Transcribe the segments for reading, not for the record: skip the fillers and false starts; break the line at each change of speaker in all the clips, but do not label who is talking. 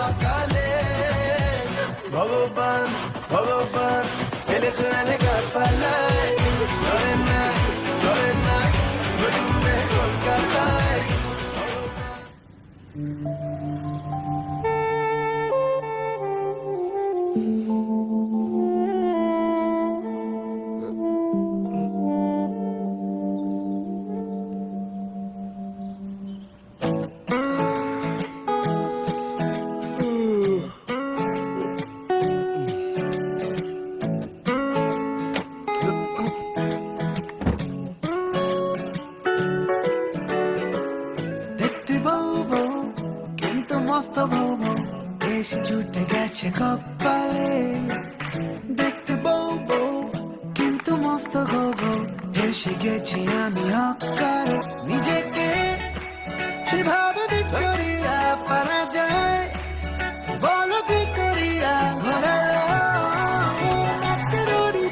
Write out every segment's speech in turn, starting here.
সকালে ভগবান ভগবান ফেলেছেন গাছপালায় ধরে না ঘুরবে কলকাতায় কপালে দেখতে বউ বউ কিন্তু মস্ত গো এসে গেছি আমি অকালে নিজেকে সেভাবে ভিক্টোরিয়া পারা যায় বলো ভিক্টোরিয়া ঘোরালো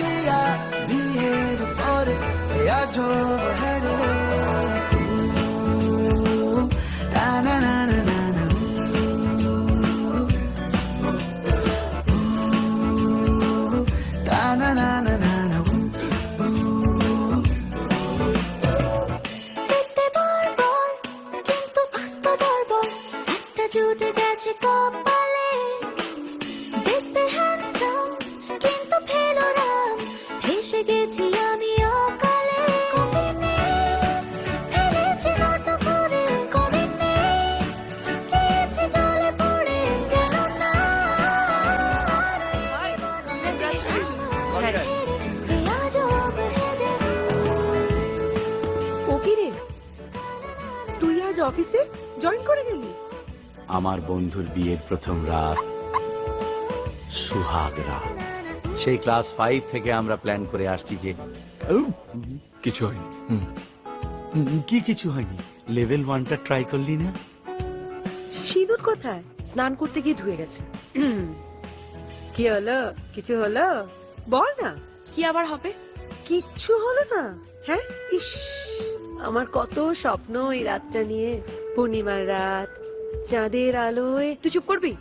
দিয়া বিয়ের পরে আজ হেরে না না না না
অফিসে জয়েন করে গেলি?
আমার বন্ধুর বিয়ের প্রথম রাত, সুহাগ রাত। সেই ক্লাস 5 থেকে আমরা প্ল্যান করে আসছি যে কিছু হয়নি। কি কিছু হয়নি? লেভেল 1টা ট্রাই করলি না?
সিঁদুর কোথায়?
স্নান করতে গিয়ে ধুয়ে গেছে।
কি হলো? কিছু হলো? বল না।
কি আবার হবে?
কিচ্ছু হলো না? হ্যাঁ, ইস
আমার কত স্বপ্ন এই রাতটা নিয়ে। পূর্ণিমার রাত, চাঁদের আলোয়। তুই চুপ করবি?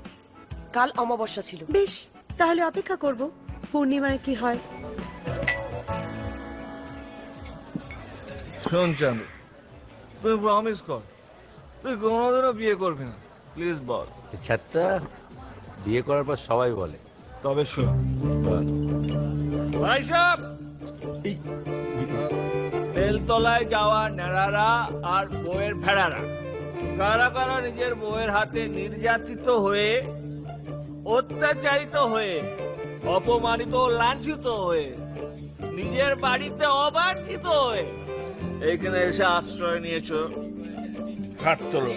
কাল অমাবস্যা ছিল।
বেশ, তাহলে অপেক্ষা করব পূর্ণিমায় কি হয়।
শোন চাঁদু, তুই প্রমিস কর তুই কোনোদিনও বিয়ে করবি না, প্লিজ বল।
ছাত্রা বিয়ে করার পর সবাই বলে।
তবে শোন ভাই সাহেব, তেলতলায় যাওয়া নেড়ারা আর বউয়ের ভেড়ারা কারা কারা নিজের বউয়ের হাতে নির্যাতিত হয়ে, অত্যাচারিত হয়ে, অপমানিত, লাঞ্ছিত হয়ে, নিজের বাড়িতে অবাঞ্ছিত হয়ে এইখানে এসে আশ্রয় নিয়েছো, হাত তোলো।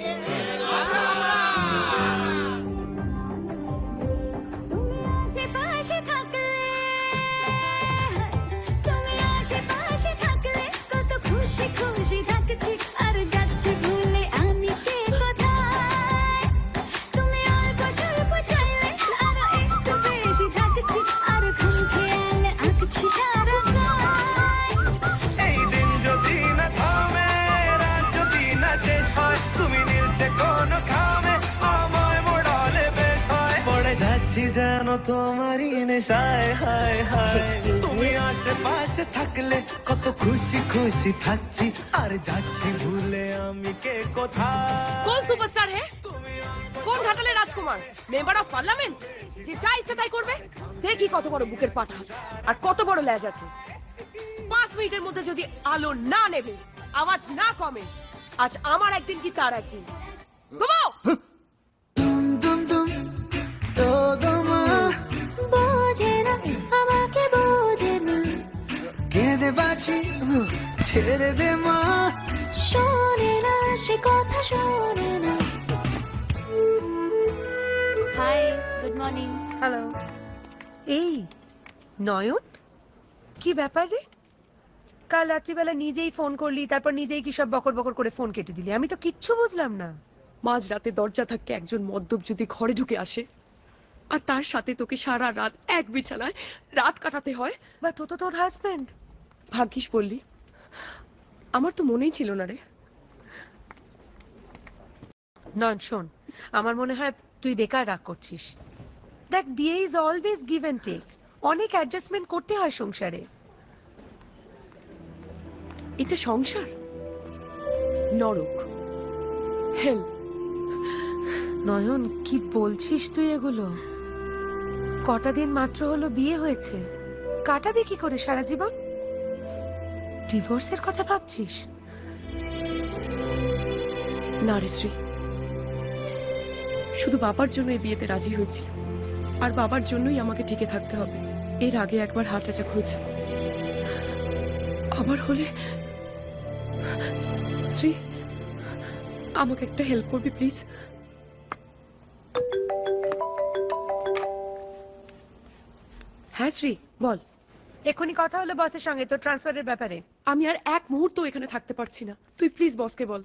খুশি থাকছি আর যাচ্ছি ভুলে আমি কে কোথায়। তুমি অল্প স্বল্প চাইলে আরো একটু বেশি থাকছি আর খুন খেয়ালে আঁকছি সারা গায়।
এই দিন যদি না থামে, রাত যদি না শেষ হয়, তুমি নিলছে কোন খামে আমায় মোড়ালে বেশ হয়। পড়ে যাচ্ছি যেন তোমারই নেশায়, হায় হায়। তুমি আশেপাশে থাকলে কত খুশি খুশি থাকছি আর যাচ্ছি ভুলে আমি কে কোথায়।
কোন সুপারস্টার হে? কোন ঘাটালে রাজকুমার, মেম্বার অফ পার্লামেন্ট, যে যা ইচ্ছা তাই করবে? দেখি কত বড় বুকের পাটা আছে আর কত বড় লেজ আছে। 5 মিনিটের মধ্যে যদি আলো না নেবে, আওয়াজ না কমে, আজ আমার একদিন কি তার একদিন। ঘুমাও।
দুম দুম তো দমা বোঝে না, আমাকে বোঝে না।
কেঁদে বাঁচি ছেড়ে দে মা,
শোনে না সে কথা, শোনে না। Hi, good morning.
হ্যালো। এই নয়ন, কি ব্যাপার রে? কাল রাত্রিবেলা নিজেই ফোন করলি, তারপর নিজেই কি সব বকর বকর করে ফোন কেটে দিলি। আমি তো কিচ্ছু বুঝলাম না।
মাঝরাতে দরজা থাকতে একজন মদ্যপ যদি ঘরে ঢুকে আসে আর তার সাথে তোকে সারা রাত এক বিছানায় রাত কাটাতে হয়।
বাট ও তো তোর হাজব্যান্ড।
ভাগ্যিস বললি, আমার তো মনেই ছিল না রে।
নয়ন শোন, আমার মনে হয় তুই বেকার রাগ করছিস। দেখ, বিয়ে is always give and take. অনেক অ্যাডজাস্টমেন্ট করতে হয় সংসারে।
এটা সংসার, নরক, হেল।
নয়ন, কি বলছিস তুই এগুলো? কটা দিন মাত্র হলো বিয়ে হয়েছে, কাটাবি কি করে সারা জীবন? ডিভোর্সের কথা ভাবছিস?
না রে শ্রী, শুধু বাবার জন্য এই বিয়েতে রাজি হয়েছি, আর বাবার জন্যই আমাকে টিকে থাকতে হবে। এর আগে একবার হার্ট অ্যাটাক হয়েছে, আবার হলে। শ্রী, আমাকে একটা হেল্প করবি প্লিজ? হ্যাঁ শ্রী, বল।
এক্ষুনি কথা হলো বসের সঙ্গে তোর ট্রান্সফারের ব্যাপারে।
আমি আর এক মুহূর্ত এখানে থাকতে পারছি না, তুই প্লিজ বসকে বল।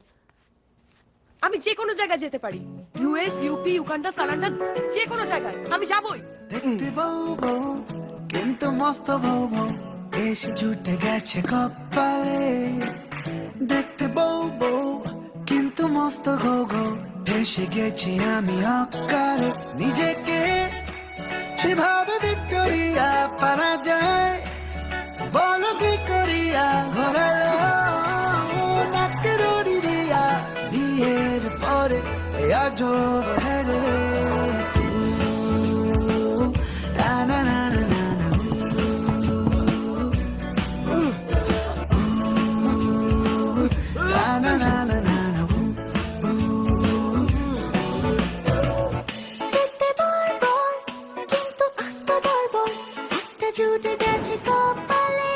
আমি যে কোনো জায়গায় যেতে পারি, ইউএস, ইউপি, ইউগান্ডা, সালান্ডার, যে কোনো জায়গায় আমি যাবই।
দেখতে বউ বউ কিন্তু মস্ত বউ বউ, বেশ জুটে গেছে কপালে। দেখতে বউ বউ কিন্তু মস্ত গো গো, ফেসে গেছি আমি অকালে। নিজেকে সেভাবে ভিক্টোরিয়া পারা যায়, বলো কি করিয়া ঘোরালো নাকে দড়ি দিয়া। বিয়ের পরে আজব হেরে
দেখতে বর্বর কিন্তু আস্ত বর্বর, একটা জুটে গেছে কপালে।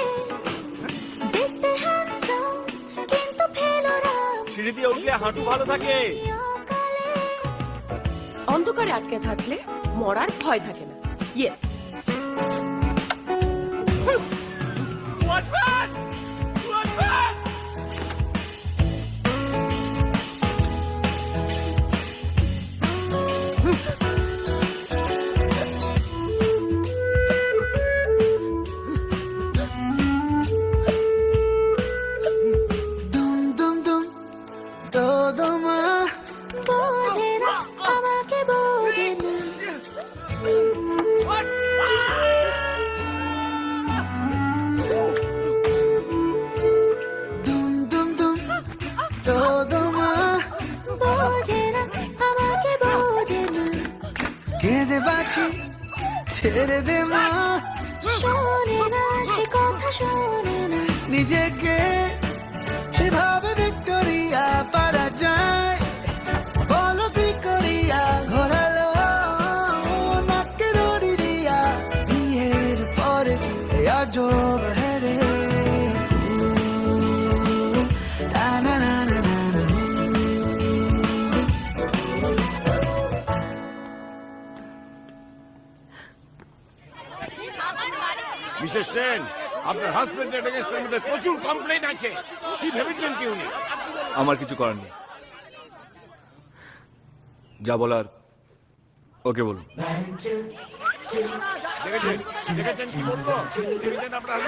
দেখতে হ্যান্ডসাম কিন্তু ফেলো রাম
সিঁড়ি দিয়ে উঠলে হাঁটু ভালো থাকে।
অকালে।
অন্ধকারে আটকে থাকলে মরার ভয় থাকে না। ইয়েস।
দুম দুম দুম দো দমা।
বোঝে না আমাকে, বোঝে না।
দুম দুম দুম দো দমা।
বোঝে না আমাকে, বোঝে না।
কেঁদে বাঁচি ছেড়ে দে মা,
শোনে না সে কথা, শোনে না।
নিজেকে সেভাবে ভিক্টোরিয়া পারা যায়, বলো কি করিয়া ঘোরালো নাকে দড়ি দিয়া। বিয়ের পরে আজব হেরে
মিসেস সেন, আপনার হাজবেন্ডের এগেইনস্টের মধ্যে প্রচুর কমপ্লেইন আছে। কি ভেবেছেন কি উনি?
আমার কিছু করার নেই, যা বলার ওকে বলুন।
দেখেছেন দেখেছেন কি বলবো? দেখেছেন আপনার